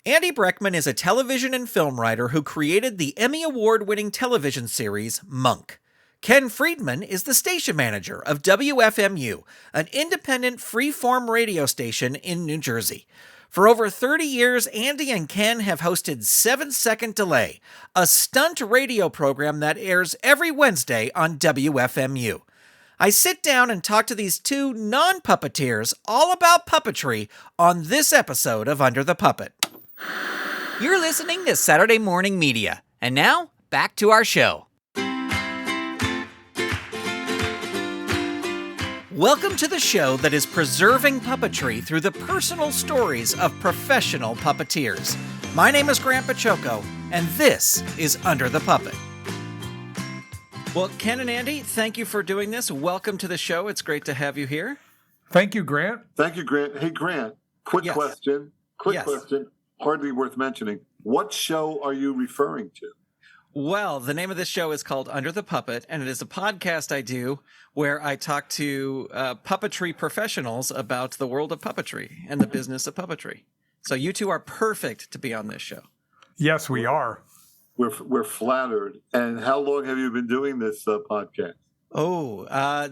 Andy Breckman is a television and film writer who created the Emmy Award Winning television series Monk. Ken Freedman is the station manager of WFMU, an independent free-form radio station in New Jersey. For over 30 years, Andy and Ken have hosted 7 Second Delay, a stunt radio program that airs every Wednesday on WFMU. I sit down and talk to these two non-puppeteers all about puppetry on this episode of Under the Puppet. You're listening to Saturday Morning Media. And now, back to our show. Welcome to the show that is preserving puppetry through the personal stories of professional puppeteers. My name is Grant Pachoco, and this is Under the Puppet. Well, Ken and Andy, thank you for doing this. Welcome to the show. It's great to have you here. Thank you, Grant. Thank you, Grant. Hey, Grant, quick question. Hardly worth mentioning. What show are you referring to? Well, the name of this show is called Under the Puppet, and it is a podcast I do where I talk to puppetry professionals about the world of puppetry and the business of puppetry. So you two are perfect to be on this show. Yes, we are. We're flattered. And how long have you been doing this podcast?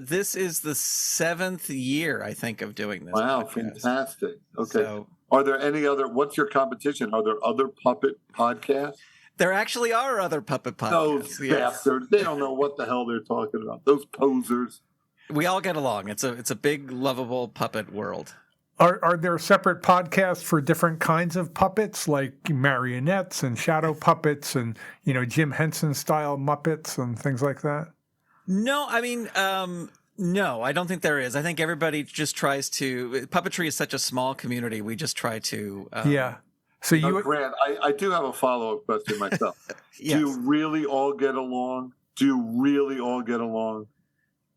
This is the 7th year, I think, of doing this. Wow, podcast. Fantastic. Okay. So, are there any other, what's your competition? Are there other puppet podcasts? There actually are other puppet podcasts. Those bastards. They don't know what the hell they're talking about. Those posers. We all get along. It's a big, lovable puppet world. Are there separate podcasts for different kinds of puppets, like marionettes and shadow puppets and, Jim Henson-style Muppets and things like that? No, no, I don't think there is. I think everybody just tries to... Puppetry is such a small community. We just try to... Yeah. So Grant, I do have a follow-up question myself. Yes. Do you really all get along?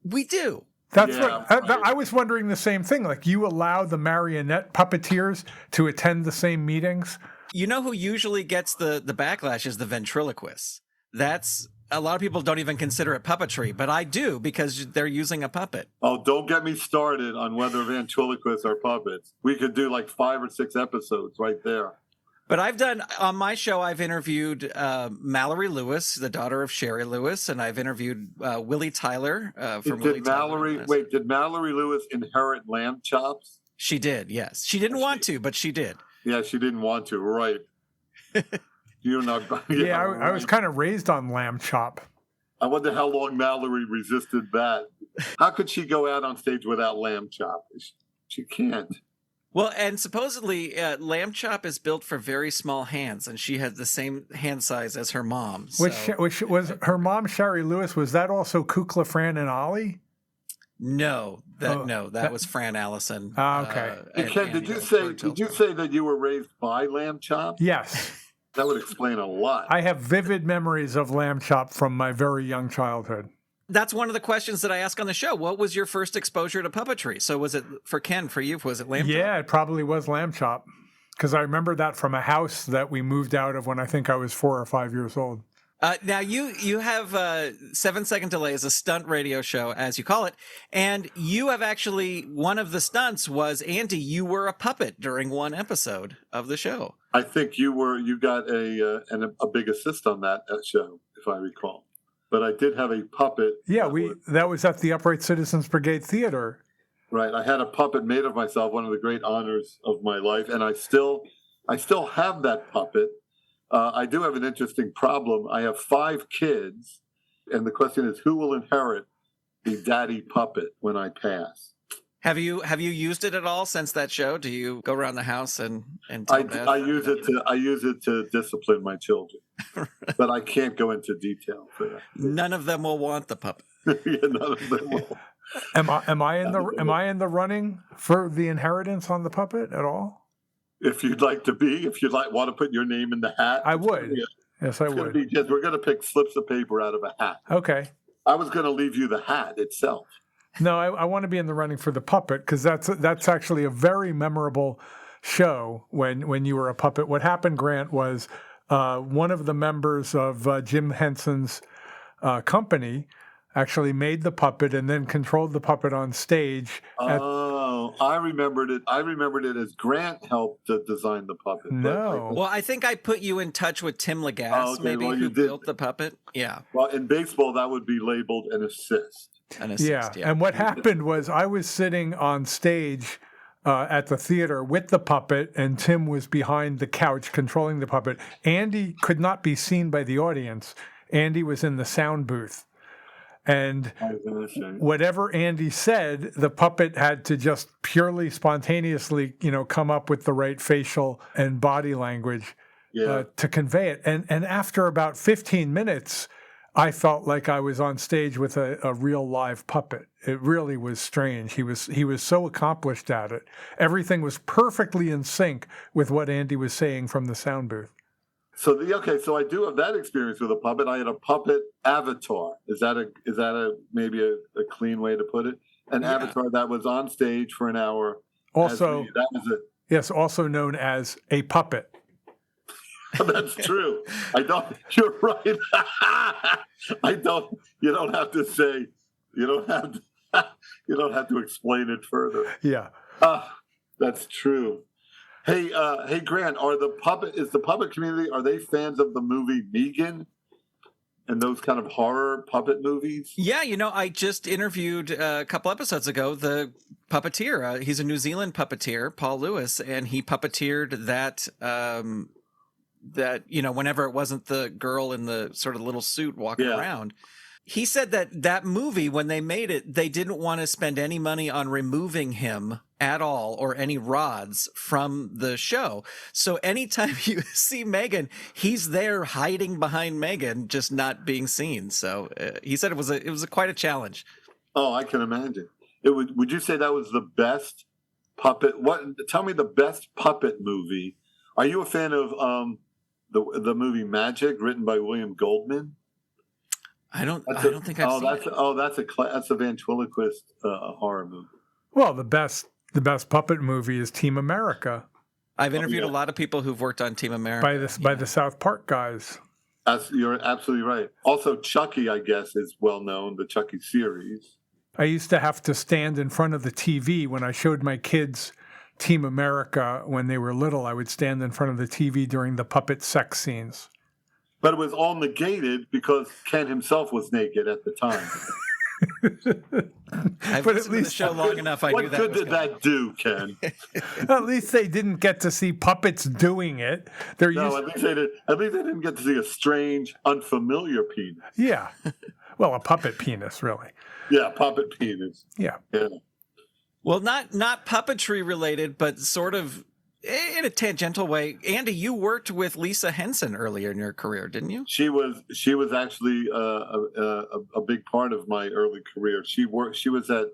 We do. That's I was wondering the same thing. Like, you allow the marionette puppeteers to attend the same meetings? You know who usually gets the backlash is the ventriloquists. That's... A lot of people don't even consider it puppetry, but I do because they're using a puppet. Oh, don't get me started on whether ventriloquists are puppets. We could do like 5 or 6 episodes right there. But on my show, I've interviewed Mallory Lewis, the daughter of Sherry Lewis, and I've interviewed Willie Tyler from Willie Tyler. Did Mallory Lewis inherit lamb chops? She did, yes. She didn't want to, but she did. Yeah, she didn't want to, right. You're not. I was kind of raised on lamb chop. I wonder how long Mallory resisted that. How could she go out on stage without lamb chop? She can't. Well, and supposedly lamb chop is built for very small hands, and she had the same hand size as her mom. So. Which was her mom, Sherry Lewis. Was that also Kukla, Fran, and Ollie? No, that was Fran Allison. Okay. Ken, did you say that you were raised by lamb chop? Yes. That would explain a lot. I have vivid memories of lamb chop from my very young childhood. That's one of the questions that I ask on the show. What was your first exposure to puppetry? So was it for Ken, for you, was it lamb chop? Yeah, it probably was lamb chop. Because I remember that from a house that we moved out of when I think I was 4 or 5 years old. Now, you have 7 Second Delay as a stunt radio show, as you call it. And you have actually, one of the stunts was, Andy, you were a puppet during one episode of the show. I think you got a big assist on that show, if I recall. But I did have a puppet. Yeah, that was at the Upright Citizens Brigade Theater. Right. I had a puppet made of myself, one of the great honors of my life. And I still have that puppet. I do have an interesting problem. I have 5 kids, and the question is, who will inherit the daddy puppet when I pass? Have you used it at all since that show? Do you go around the house and I use it to discipline my children, but I can't go into detail for that. None of them will want the puppet. Yeah, none of them will. Am I in the running for the inheritance on the puppet at all? If you'd like to be, want to put your name in the hat, I would. Yes, I would. We're going to pick slips of paper out of a hat. Okay. I was going to leave you the hat itself. No, I want to be in the running for the puppet because that's actually a very memorable show when you were a puppet. What happened, Grant, was one of the members of Jim Henson's company actually made the puppet and then controlled the puppet on stage. Oh, I remembered it. I remembered it as Grant helped to design the puppet. No. Well, I think I put you in touch with Tim Lagasse, Oh, okay. maybe, Well, you who did. built the puppet. Yeah. Well, in baseball, that would be labeled an assist. An assist, yeah. And what happened was I was sitting on stage at the theater with the puppet, and Tim was behind the couch controlling the puppet. Andy could not be seen by the audience. Andy was in the sound booth. And whatever Andy said, the puppet had to just purely spontaneously, come up with the right facial and body language to convey it. And after about 15 minutes, I felt like I was on stage with a real live puppet. It really was strange. He was so accomplished at it. Everything was perfectly in sync with what Andy was saying from the sound booth. So I do have that experience with a puppet. I had a puppet avatar. Is that maybe a clean way to put it? An avatar that was on stage for an hour. Also, that was it. Yes, also known as a puppet. That's true. You're right. You don't have to say, you don't have to explain it further. Yeah. That's true. Hey, Grant, is the puppet community, are they fans of the movie Megan and those kind of horror puppet movies? Yeah, I just interviewed a couple episodes ago the puppeteer. He's a New Zealand puppeteer, Paul Lewis, and he puppeteered that whenever it wasn't the girl in the sort of little suit walking around. He said that movie, when they made it, they didn't want to spend any money on removing him at all or any rods from the show. So anytime you see Megan, he's there hiding behind Megan, just not being seen. So he said it was quite a challenge. Oh, I can imagine. Would you say that was the best puppet? Tell me the best puppet movie. Are you a fan of the movie Magic, written by William Goldman? I don't think I've seen it. That's a ventriloquist horror movie. Well, the best puppet movie is Team America. I've interviewed a lot of people who've worked on Team America by the South Park guys. You're absolutely right. Also, Chucky, I guess, is well known. The Chucky series. I used to have to stand in front of the TV when I showed my kids Team America when they were little. I would stand in front of the TV during the puppet sex scenes. But it was all negated because Ken himself was naked at the time. I've listened to the show long enough. I knew that. What good did that do, Ken? At least they didn't get to see puppets doing it. At least they didn't get to see a strange, unfamiliar penis. Yeah. Well, a puppet penis, really. Yeah, puppet penis. Yeah. Well, not puppetry related, but sort of in a tangential way. Andy, you worked with Lisa Henson earlier in your career, didn't you? She was actually a big part of my early career. She was at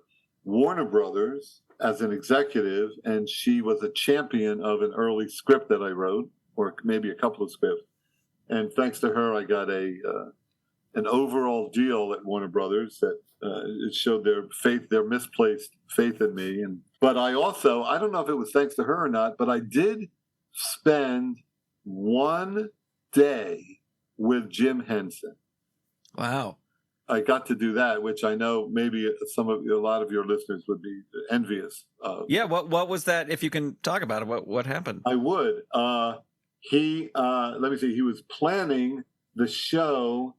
Warner Brothers as an executive, and she was a champion of an early script that I wrote, or maybe a couple of scripts. And thanks to her, I got an overall deal at Warner Brothers that it showed their misplaced faith in me. But I don't know if it was thanks to her or not, but I did spend one day with Jim Henson. Wow. I got to do that, which I know maybe a lot of your listeners would be envious of. Yeah. What was that? If you can talk about it, what happened? I would. Let me see. He was planning the series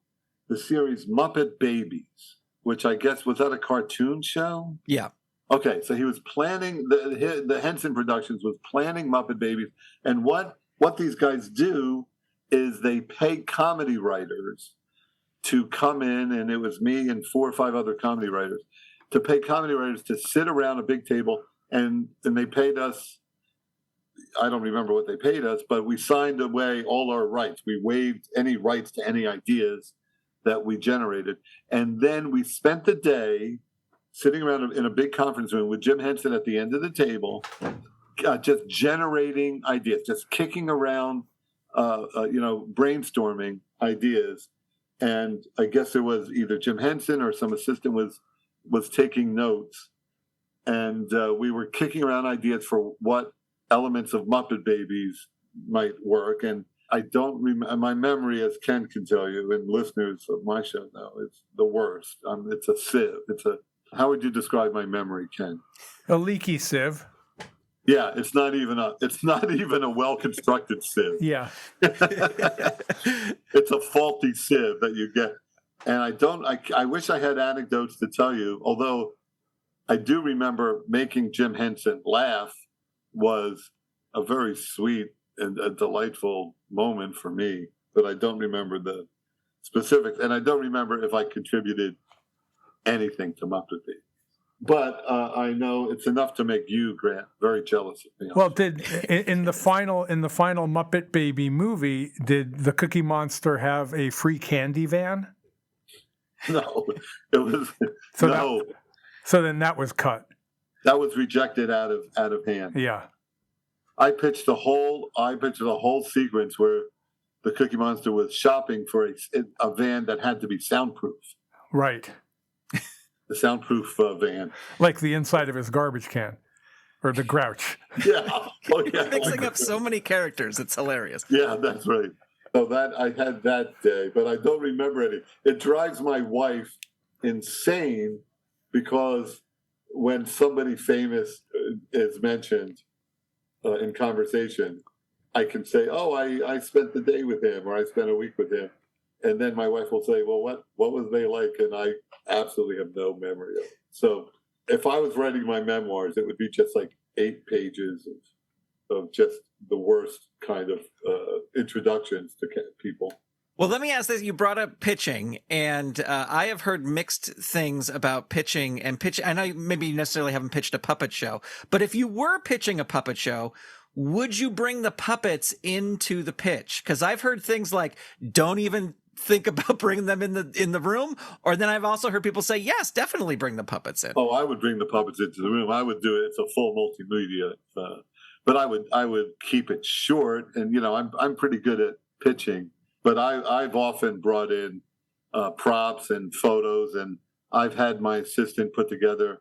Muppet Babies, which I guess, was that a cartoon show? Yeah. Okay, so he was planning, the Henson Productions was planning Muppet Babies. And what these guys do is they pay comedy writers to come in, and it was me and 4 or 5 other comedy writers, to pay comedy writers to sit around a big table, and they paid us, I don't remember what they paid us, but we signed away all our rights. We waived any rights to any ideas that we generated. And then we spent the day sitting around in a big conference room with Jim Henson at the end of the table, just generating ideas, just kicking around, brainstorming ideas. And I guess there was either Jim Henson or some assistant was taking notes. And we were kicking around ideas for what elements of Muppet Babies might work. And I don't remember, my memory, as Ken can tell you, and listeners of my show know, it's the worst. It's a sieve. How would you describe my memory, Ken? A leaky sieve. Yeah, it's not even a well-constructed sieve. Yeah. It's a faulty sieve that you get. And I wish I had anecdotes to tell you, although I do remember making Jim Henson laugh was a very sweet and a delightful moment for me, but I don't remember the specifics. And I don't remember if I contributed anything to Muppet Baby. But I know it's enough to make you, Grant, very jealous of me. Well, in the final Muppet Baby movie, did the Cookie Monster have a free candy van? No, it was so so then that was cut. That was rejected out of hand. Yeah. I pitched the whole sequence where the Cookie Monster was shopping for a van that had to be soundproof. Right. The soundproof van. Like the inside of his garbage can. Or the Grouch. Yeah. Oh, yeah. You're mixing up so many characters. It's hilarious. Yeah, that's right. So I had that day, but I don't remember any. It drives my wife insane because when somebody famous is mentioned in conversation, I can say, "Oh, I spent the day with him," or "I spent a week with him," and then my wife will say, "Well, what was they like?" And I absolutely have no memory of it. So if I was writing my memoirs, it would be just like 8 pages of just the worst kind of introductions to people. Well, let me ask this. You brought up pitching, and I have heard mixed things about pitching and pitch. I know maybe you necessarily haven't pitched a puppet show, but if you were pitching a puppet show, would you bring the puppets into the pitch? Because I've heard things like, don't even think about bringing them in the room. Or then I've also heard people say, yes, definitely bring the puppets in. Oh, I would bring the puppets into the room. I would do it. It's a full multimedia, but I would keep it short. And I'm pretty good at pitching. But I've often brought in props and photos, and I've had my assistant put together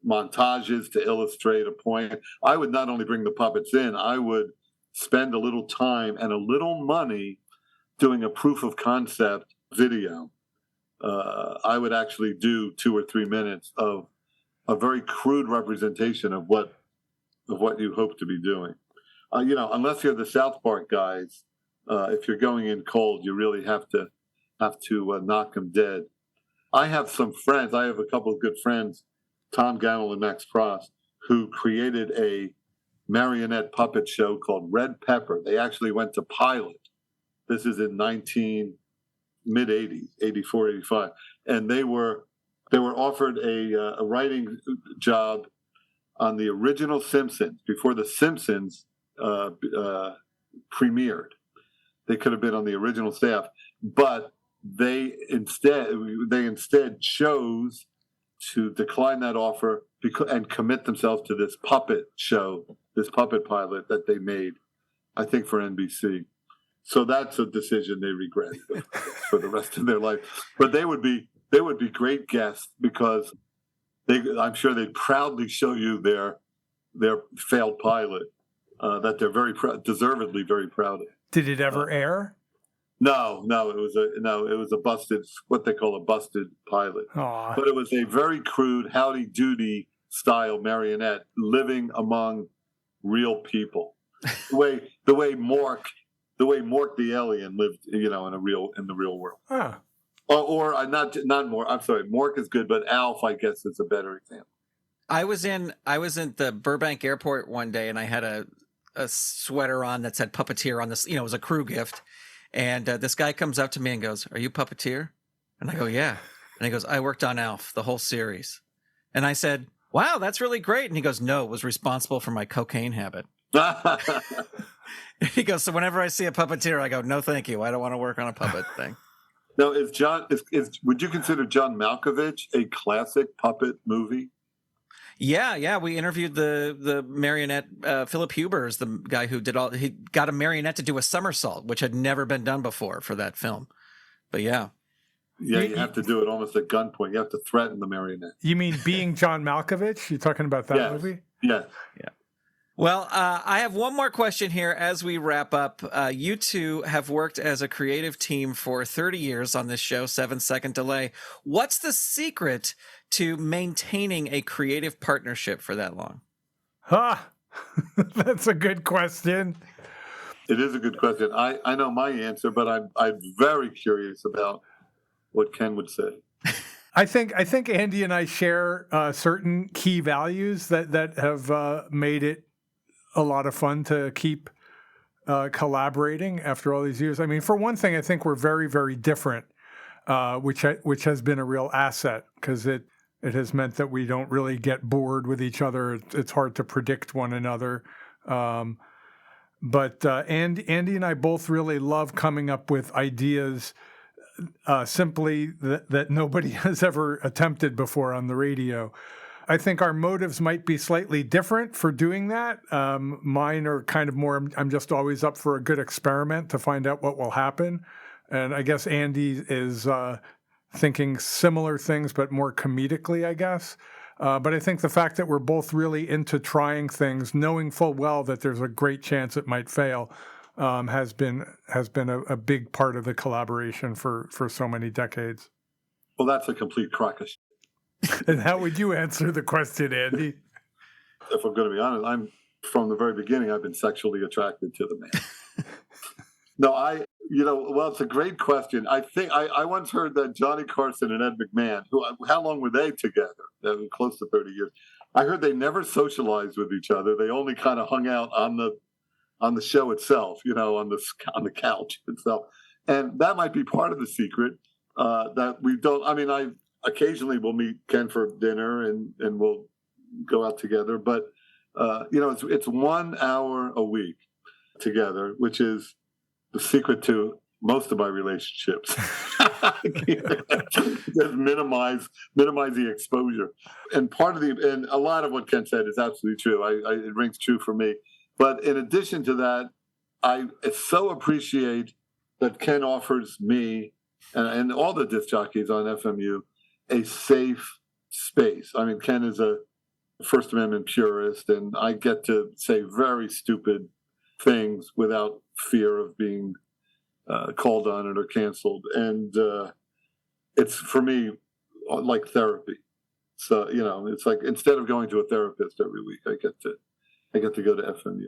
montages to illustrate a point. I would not only bring the puppets in, I would spend a little time and a little money doing a proof of concept video. I would actually do 2 or 3 minutes of a very crude representation of what you hope to be doing. Unless you're the South Park guys, if you're going in cold, you really have to knock them dead. I have some friends. I have a couple of good friends, Tom Gannell and Max Frost, who created a marionette puppet show called Red Pepper. They actually went to pilot. This is in mid-80s, 84, 85. And they were offered a writing job on the original Simpsons before the Simpsons premiered. They could have been on the original staff, but they instead chose to decline that offer and commit themselves to this puppet show, this puppet pilot that they made, I think, for NBC. So that's a decision they regret for the rest of their life. But they would be great guests because I'm sure they'd proudly show you their failed pilot that they're very deservedly very proud of. Did it ever air? No, it was a busted, what they call a busted pilot. Aww. But it was a very crude Howdy Doody style marionette living among real people. The way Mork the alien lived, in the real world. Huh. Or not Mork. I'm sorry, Mork is good, but Alf, I guess, is a better example. I was in the Burbank airport one day, and I had a sweater on that said puppeteer on this. It was a crew gift, and this guy comes up to me and goes, "Are you puppeteer?" And I go, "Yeah." And he goes, "I worked on Alf, the whole series." And I said, "Wow, that's really great." And he goes, "No, it was responsible for my cocaine habit." He goes, "So whenever I see a puppeteer, I go, no, thank you. I don't want to work on a puppet thing." Now, would you consider John Malkovich a classic puppet movie? Yeah. We interviewed the marionette. Philip Huber is the guy who he got a marionette to do a somersault, which had never been done before for that film. But yeah. Yeah, you have to do it almost at gunpoint. You have to threaten the marionette. You mean Being John Malkovich? You're talking about that movie? Yeah. Well, I have one more question here as we wrap up. You two have worked as a creative team for 30 years on this show, 7-Second Delay. What's the secret to maintaining a creative partnership for that long? That's a good question. It is a good question. I know my answer, but I'm very curious about what Ken would say. I think Andy and I share certain key values that have made it a lot of fun to keep collaborating after all these years. I mean, for one thing, I think we're very, very different, which has been a real asset because it has meant that we don't really get bored with each other. It's hard to predict one another. But Andy and I both really love coming up with ideas simply that nobody has ever attempted before on the radio. I think our motives might be slightly different for doing that. Mine are kind of more, I'm just always up for a good experiment to find out what will happen. And I guess Andy is thinking similar things, but more comedically, I guess. But I think the fact that we're both really into trying things, knowing full well that there's a great chance it might fail, has been a big part of the collaboration for so many decades. Well, that's a complete crock of shit. And how would you answer the question, Andy? If I'm going to be honest, from the very beginning, I've been sexually attracted to the man. No, well, it's a great question. I think I once heard that Johnny Carson and Ed McMahon, how long were they together? Close to 30 years. I heard they never socialized with each other. They only kind of hung out on the show itself, on the couch itself. And that might be part of the secret that we don't. I mean, occasionally we'll meet Ken for dinner and we'll go out together. But, it's 1 hour a week together, which is the secret to most of my relationships. Just minimize the exposure. And and a lot of what Ken said is absolutely true. It rings true for me. But in addition to that, I so appreciate that Ken offers me and all the disc jockeys on FMU a safe space. I mean, Ken is a First Amendment purist, and I get to say very stupid things without fear of being called on it or canceled. And it's, for me, like therapy. So, it's like instead of going to a therapist every week, I get to go to FMU.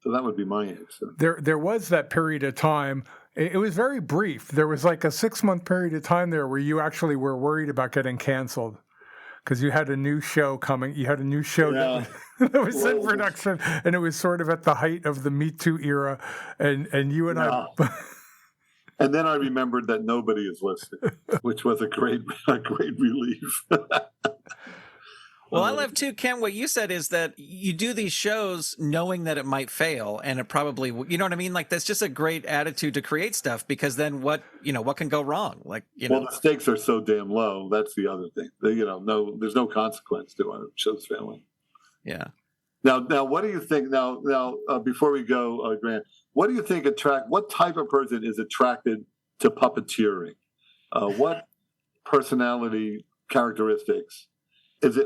So that would be my answer. There was that period of time. It was very brief. There was like a 6-month period of time there where you actually were worried about getting canceled because you had a new show coming. You had a new show that was in production, and it was sort of at the height of the Me Too era. And you and I. And then I remembered that nobody is listening, which was a great relief. Well, I love too, Ken, what you said is that you do these shows knowing that it might fail, and it probably, you know what I mean? Like, that's just a great attitude to create stuff, because then what can go wrong? Like, Well, the stakes are so damn low. That's the other thing. There's no consequence to our shows failing. Yeah. Now, what do you think? Now, before we go, Grant, what do you think what type of person is attracted to puppeteering? What personality characteristics?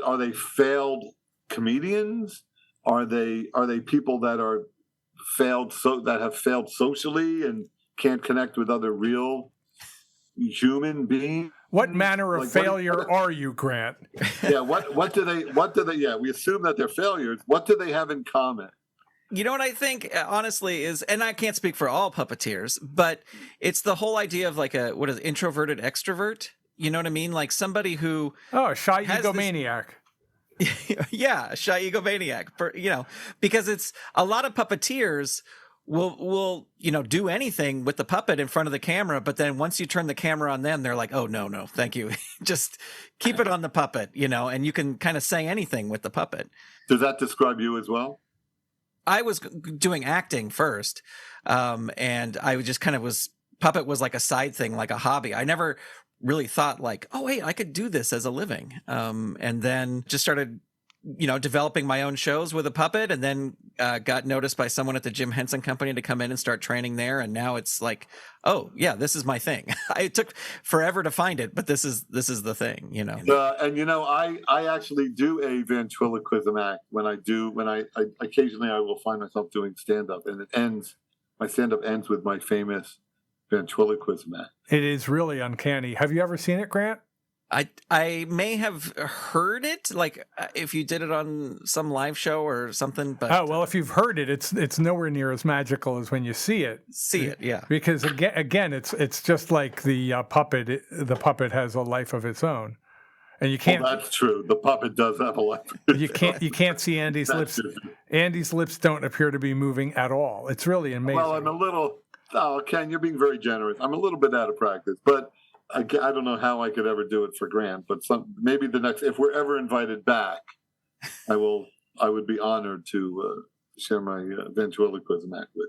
Are they failed comedians? Are they people that have failed socially and can't connect with other real human beings? What manner of failure are you, Grant? Yeah, what do they yeah, we assume that they're failures. What do they have in common? You know what I think, honestly, is, and I can't speak for all puppeteers, but it's the whole idea of like introverted extrovert. You know what I mean? Like somebody who... Oh, a shy egomaniac. Yeah, a shy egomaniac. Because it's a lot of puppeteers will do anything with the puppet in front of the camera, but then once you turn the camera on them, they're like, oh, no, thank you. Just keep it on the puppet, and you can kind of say anything with the puppet. Does that describe you as well? I was doing acting first, and I just kind of puppet was like a side thing, like a hobby. I never really thought like, oh, wait, I could do this as a living. And then just started developing my own shows with a puppet, and then got noticed by someone at the Jim Henson Company to come in and start training there. And now it's like, oh yeah, this is my thing. It took forever to find it, but this is the thing, And I actually do a ventriloquism act when I occasionally I will find myself doing stand-up, and my stand-up ends with my famous ventriloquism act. It is really uncanny. Have you ever seen it, Grant? I may have heard it, like if you did it on some live show or something. But if you've heard it, it's nowhere near as magical as when you see it. Yeah. Because again, it's just like the puppet. The puppet has a life of its own, and you can't. Well, that's true. The puppet does have a life. You can't see Andy's lips. True. Andy's lips don't appear to be moving at all. It's really amazing. Well, I'm a little. Oh, Ken, you're being very generous. I'm a little bit out of practice, but I don't know how I could ever do it for Grant, but maybe the next, if we're ever invited back, I would be honored to share my ventriloquism act with.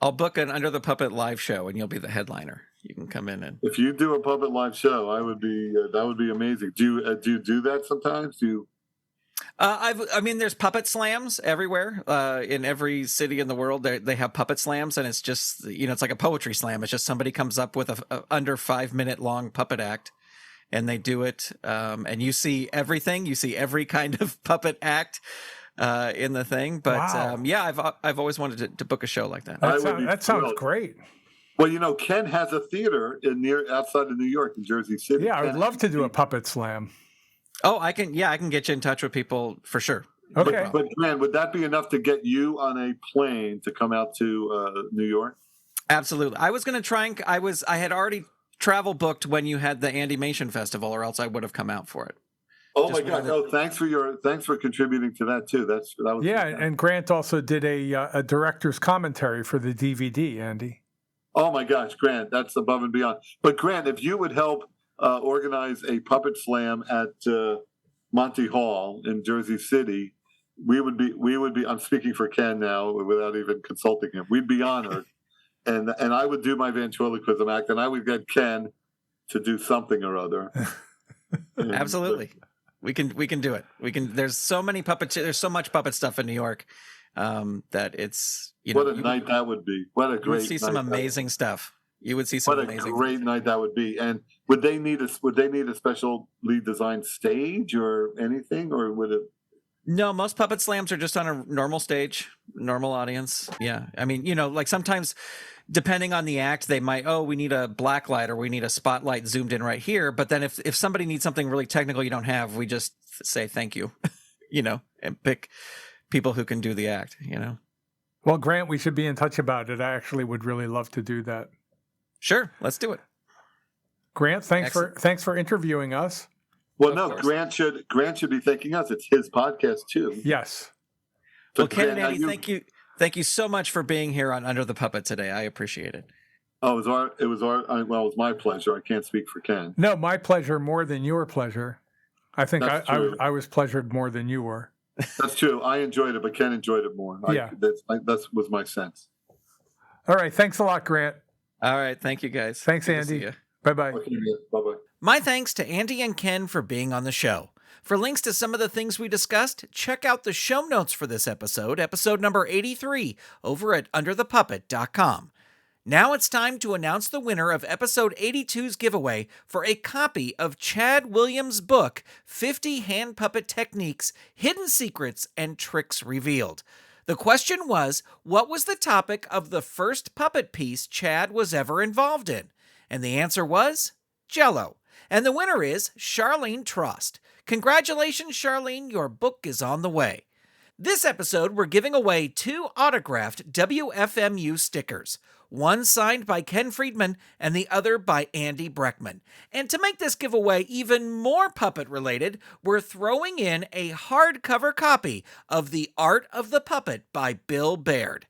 I'll book an Under the Puppet live show, and you'll be the headliner. You can come in and. If you do a puppet live show, that would be amazing. Do you do that sometimes? There's puppet slams everywhere. In every city in the world, they have puppet slams, and it's just, it's like a poetry slam. It's just somebody comes up with a under 5 minute long puppet act, and they do it. And you see everything. You see every kind of puppet act in the thing. But wow. I've always wanted to book a show like that. That sounds great. Well, Ken has a theater outside of New York, in Jersey City. Yeah, I would love to do a puppet slam. Oh, I can get you in touch with people for sure. Okay. But man, would that be enough to get you on a plane to come out to New York? Absolutely. I was going to try and I had already travel booked when you had the Andymation Festival, or else I would have come out for it. Oh my God! Oh, thanks for contributing to that too. That was and Grant also did a director's commentary for the DVD. Andy. Oh my gosh, Grant, that's above and beyond. But Grant, if you would help organize a puppet slam at Monty Hall in Jersey City, we would be. I'm speaking for Ken now without even consulting him. We'd be honored, and I would do my ventriloquism act, and I would get Ken to do something or other. Absolutely, we can do it. There's so many puppet. There's so much puppet stuff in New York that it's what a night that would be. What a great. You would see some amazing stuff. You would see some what amazing. What a great night that would be. And would they need a specially designed stage or anything, or would it? No, most puppet slams are just on a normal stage, normal audience. Yeah. I mean, like sometimes depending on the act, they might, we need a black light or we need a spotlight zoomed in right here. But then if somebody needs something really technical you don't have, we just say thank you, and pick people who can do the act, Well, Grant, we should be in touch about it. I actually would really love to do that. Sure. Let's do it. Grant, thanks for interviewing us. Well, no, Grant should be thanking us. It's his podcast too. Yes. So well, Ken and Andy, thank you so much for being here on Under the Puppet today. I appreciate it. Oh, it was my pleasure. I can't speak for Ken. No, my pleasure more than your pleasure. I think I was pleasured more than you were. That's true. I enjoyed it, but Ken enjoyed it more. Yeah. That was my sense. All right. Thanks a lot, Grant. All right. Thank you, guys. Thanks, Andy. Bye-bye. Okay, bye-bye. My thanks to Andy and Ken for being on the show. For links to some of the things we discussed, check out the show notes for this episode number 83, over at underthepuppet.com. Now it's time to announce the winner of episode 82's giveaway for a copy of Chad Williams' book, 50 Hand Puppet Techniques, Hidden Secrets, and Tricks Revealed. The question was, what was the topic of the first puppet piece Chad was ever involved in? And the answer was Jell-O. And the winner is Charlene Trost. Congratulations, Charlene, your book is on the way. This episode, we're giving away 2 autographed WFMU stickers, one signed by Ken Freedman and the other by Andy Breckman. And to make this giveaway even more puppet-related, we're throwing in a hardcover copy of The Art of the Puppet by Bill Baird.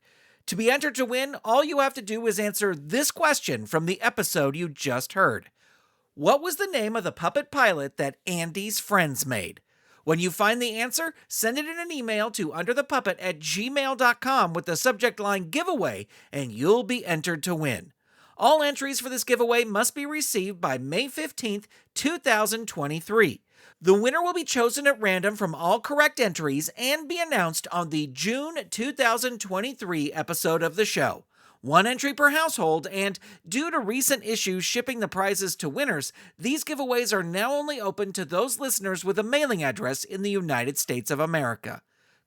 To be entered to win, all you have to do is answer this question from the episode you just heard. What was the name of the puppet pilot that Andy's friends made? When you find the answer, send it in an email to underthepuppet@gmail.com with the subject line giveaway, and you'll be entered to win. All entries for this giveaway must be received by May 15th, 2023. The winner will be chosen at random from all correct entries and be announced on the June 2023 episode of the show. One entry per household, and due to recent issues shipping the prizes to winners, these giveaways are now only open to those listeners with a mailing address in the United States of America.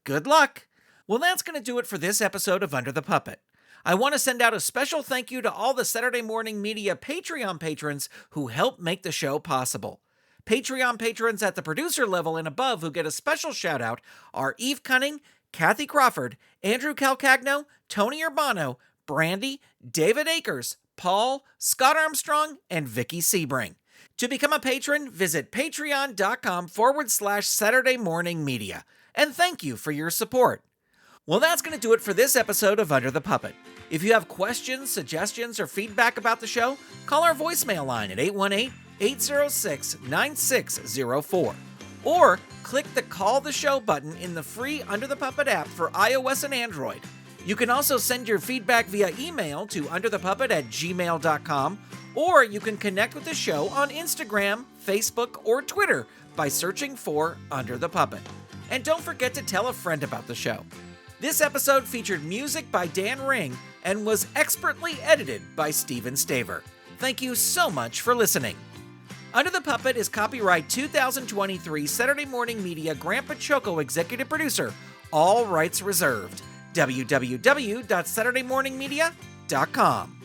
Good luck! Well, that's going to do it for this episode of Under the Puppet. I want to send out a special thank you to all the Saturday Morning Media Patreon patrons who help make the show possible. Patreon patrons at the producer level and above who get a special shout out are Eve Cunning, Kathy Crawford, Andrew Calcagno, Tony Urbano, Brandy, David Akers, Paul, Scott Armstrong, and Vicky Sebring. To become a patron, visit patreon.com/Saturday Morning Media. And thank you for your support. Well, that's going to do it for this episode of Under the Puppet. If you have questions, suggestions, or feedback about the show, call our voicemail line at 818-806-9604. Or click the Call the Show button in the free Under the Puppet app for iOS and Android. You can also send your feedback via email to underthepuppet@gmail.com, or you can connect with the show on Instagram, Facebook, or Twitter by searching for Under the Puppet. And don't forget to tell a friend about the show. This episode featured music by Dan Ring and was expertly edited by Steven Staver. Thank you so much for listening. Under the Puppet is copyright 2023 Saturday Morning Media Grant Pachoco executive producer, all rights reserved. www.saturdaymorningmedia.com.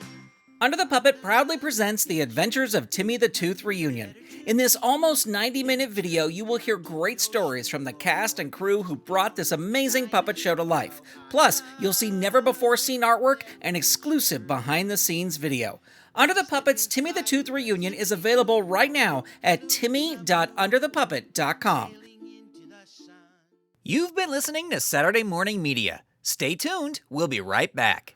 Under the Puppet proudly presents The Adventures of Timmy the Tooth Reunion. In this almost 90-minute video, you will hear great stories from the cast and crew who brought this amazing puppet show to life. Plus, you'll see never-before-seen artwork and exclusive behind-the-scenes video. Under the Puppet's Timmy the Tooth Reunion is available right now at timmy.underthepuppet.com. You've been listening to Saturday Morning Media. Stay tuned, we'll be right back.